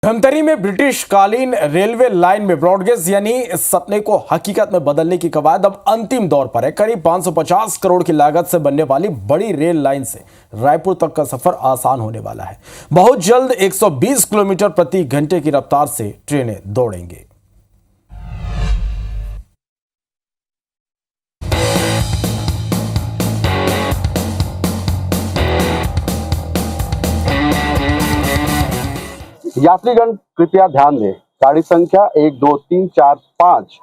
धमतरी में ब्रिटिश कालीन railway line में ब्रॉडगेज यानी सपने को हकीकत में बदलने की कवायद अब अंतिम दौर पर है। करीब 550 करोड़ की लागत से बनने वाली बड़ी रेल लाइन से रायपुर तक का सफर आसान होने वाला है। बहुत जल्द 120 किलोमीटर प्रति घंटे की रफ्तार से ट्रेनें दौड़ेंगी। यात्रीगण कृपया ध्यान दें, गाड़ी संख्या 1, 2, 3, 4, 5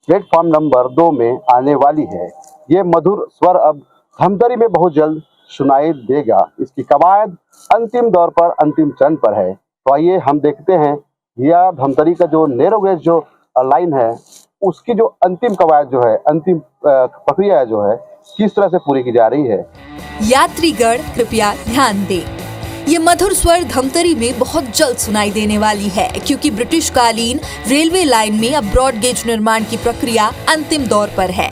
प्लेटफॉर्म नंबर 2 में आने वाली है। ये मधुर स्वर अब धमतरी में बहुत जल्द सुनाई देगा। इसकी कवायद अंतिम दौर पर, अंतिम चरण पर है। तो आइए हम देखते हैं यह धमतरी का जो नैरो गेज जो लाइन है उसकी जो अंतिम कवायद जो है, अंतिम प्रक्रिया जो है किस तरह से पूरी की जा रही है। यात्रीगण कृपया ध्यान दें, ये मधुर स्वर धमतरी में बहुत जल्द सुनाई देने वाली है, क्योंकि ब्रिटिश कालीन रेलवे लाइन में अब ब्रॉड गेज निर्माण की प्रक्रिया अंतिम दौर पर है।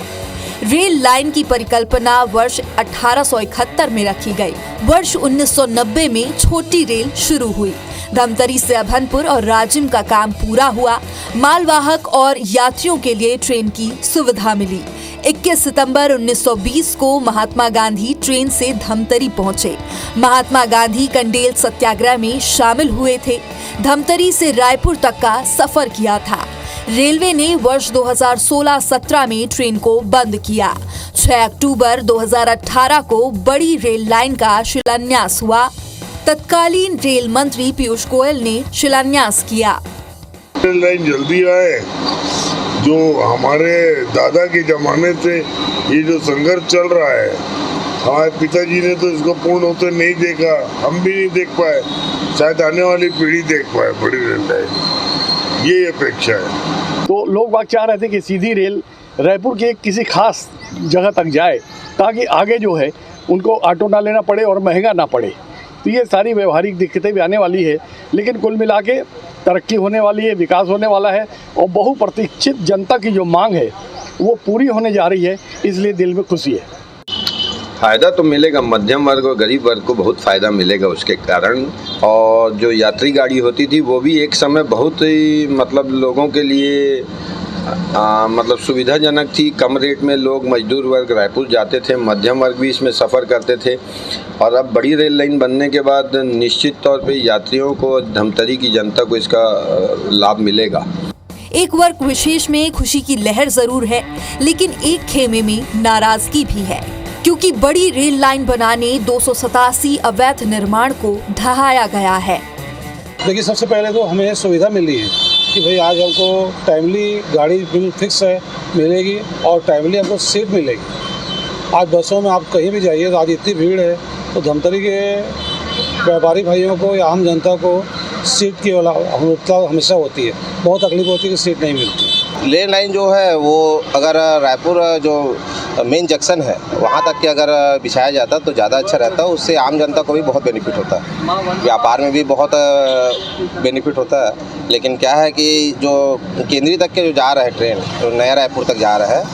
रेल लाइन की परिकल्पना वर्ष 1871 में रखी गई। वर्ष 1990 में छोटी रेल शुरू हुई। धमतरी से अभनपुर और राजिम का काम पूरा हुआ। मालवाहक और यात्रियों के लिए ट्रेन की सुविधा मिली। 21 सितंबर 1920 को महात्मा गांधी ट्रेन से धमतरी पहुंचे। महात्मा गांधी कंडेल सत्याग्रह में शामिल हुए थे। धमतरी से रायपुर तक का सफर किया था। रेलवे ने वर्ष 2016-17 में ट्रेन को बंद किया। 6 अक्टूबर 2018 को बड़ी रेल लाइन का शिलान्यास हुआ। तत्कालीन रेल मंत्री पीयूष गोयल ने शिलान्यास किया। रेल लाइन जल्दी आए, जो हमारे दादा के जमाने से ये जो संघर्ष चल रहा है, हमारे पिताजी ने तो इसको पूर्ण होते नहीं देखा, हम भी नहीं देख पाए, शायद आने वाली पीढ़ी देख पाए बड़ी रेल लाइन, ये अपेक्षा है। तो लोग बात चाह रहे थे कि सीधी रेल रायपुर के किसी खास जगह तक जाए, ताकि आगे जो है उनको ऑटो ना लेना पड़े और महंगा ना पड़े। तो ये सारी व्यवहारिक दिक्कतें भी आने वाली है, लेकिन कुल मिला के तरक्की होने वाली है, विकास होने वाला है और बहुप्रतीक्षित जनता की जो मांग है वो पूरी होने जा रही है, इसलिए दिल में खुशी है। फ़ायदा तो मिलेगा, मध्यम वर्ग और गरीब वर्ग को बहुत फ़ायदा मिलेगा उसके कारण। और जो यात्री गाड़ी होती थी वो भी एक समय बहुत ही लोगों के लिए सुविधाजनक थी। कम रेट में लोग, मजदूर वर्ग रायपुर जाते थे, मध्यम वर्ग भी इसमें सफ़र करते थे। और अब बड़ी रेल लाइन बनने के बाद निश्चित तौर पे यात्रियों को, धमतरी की जनता को इसका लाभ मिलेगा। एक वर्ग विशेष में खुशी की लहर जरूर है, लेकिन एक खेमे में नाराजगी भी है, क्योंकि बड़ी रेल लाइन बनाने 287 अवैध निर्माण को ढहाया गया है। देखिए, सबसे पहले तो हमें सुविधा मिली है कि भाई आज हमको टाइमली गाड़ी बिल्कुल फिक्स है मिलेगी और टाइमली हमको सीट मिलेगी। आज बसों में आप कहीं भी जाइए तो आज इतनी भीड़ है, तो धमतरी के व्यापारी भाइयों को या आम जनता को सीट की हमेशा होती है, बहुत तकलीफ होती है कि सीट नहीं मिलती। रेल लाइन जो है वो अगर रायपुर जो मेन जंक्शन है वहाँ तक के अगर बिछाया जाता तो ज़्यादा अच्छा रहता। उससे आम जनता को भी बहुत बेनिफिट होता है, व्यापार में भी बहुत बेनिफिट होता है। लेकिन क्या है कि जो केंद्रीय तक के जो जा रहा है ट्रेन, जो नया रायपुर तक जा रहा है,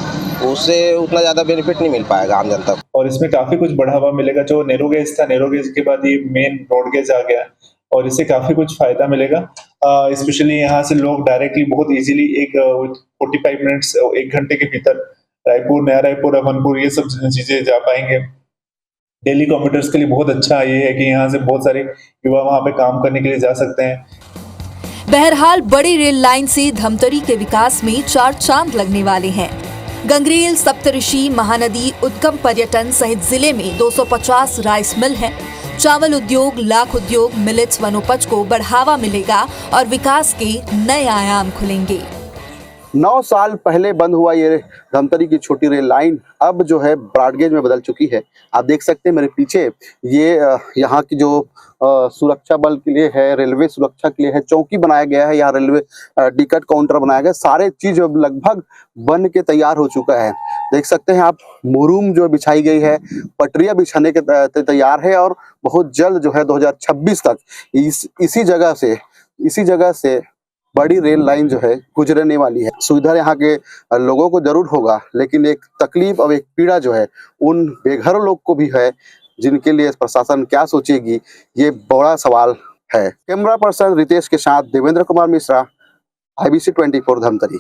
उससे उतना ज़्यादा बेनिफिट नहीं मिल पाएगा आम जनता को। और इसमें काफ़ी कुछ बढ़ावा मिलेगा। जो नैरो गेज था, नैरो गेज के बाद ये मेन ब्रॉड गेज आ गया और इससे काफ़ी कुछ फ़ायदा मिलेगा। स्पेशली यहाँ से लोग डायरेक्टली बहुत इजीली 45 मिनट्स, 1 घंटे के भीतर रायपुर, नया रायपुर, अभनपुर, ये सब चीज़ें जा पाएंगे। डेली कम्यूटर्स के लिए बहुत अच्छा ये है कि यहाँ से बहुत सारे युवा वहाँ पे काम करने के लिए जा सकते हैं। बहरहाल बड़ी रेल लाइन से धमतरी के विकास में 4 चांद लगने वाले हैं। गंगरेल, सप्तऋषि, महानदी, उद्गम पर्यटन सहित जिले में 250 राइस मिल हैं। चावल उद्योग, लाख उद्योग, मिलेट्स, वनोपज को बढ़ावा मिलेगा और विकास के नए आयाम खुलेंगे। 9 साल पहले बंद हुआ ये धमतरी की छोटी रेल लाइन अब जो है ब्रॉडगेज में बदल चुकी है। आप देख सकते हैं मेरे पीछे, ये यहाँ की जो सुरक्षा बल के लिए है, रेलवे सुरक्षा के लिए है, चौकी बनाया गया है, यहाँ रेलवे टिकट काउंटर बनाया गया, सारे चीज लगभग बन के तैयार हो चुका है। देख सकते हैं आप, मुरूम जो बिछाई गई है, पटरियां बिछाने के तैयार है और बहुत जल्द जो है 2026 तक इसी जगह से बड़ी रेल लाइन जो है गुजरने वाली है। सुविधा यहाँ के लोगों को जरूर होगा, लेकिन एक तकलीफ और एक पीड़ा जो है उन बेघर लोग को भी है, जिनके लिए प्रशासन क्या सोचेगी, ये बड़ा सवाल है। कैमरा पर्सन रितेश के साथ देवेंद्र कुमार मिश्रा, IBC 24 धमतरी।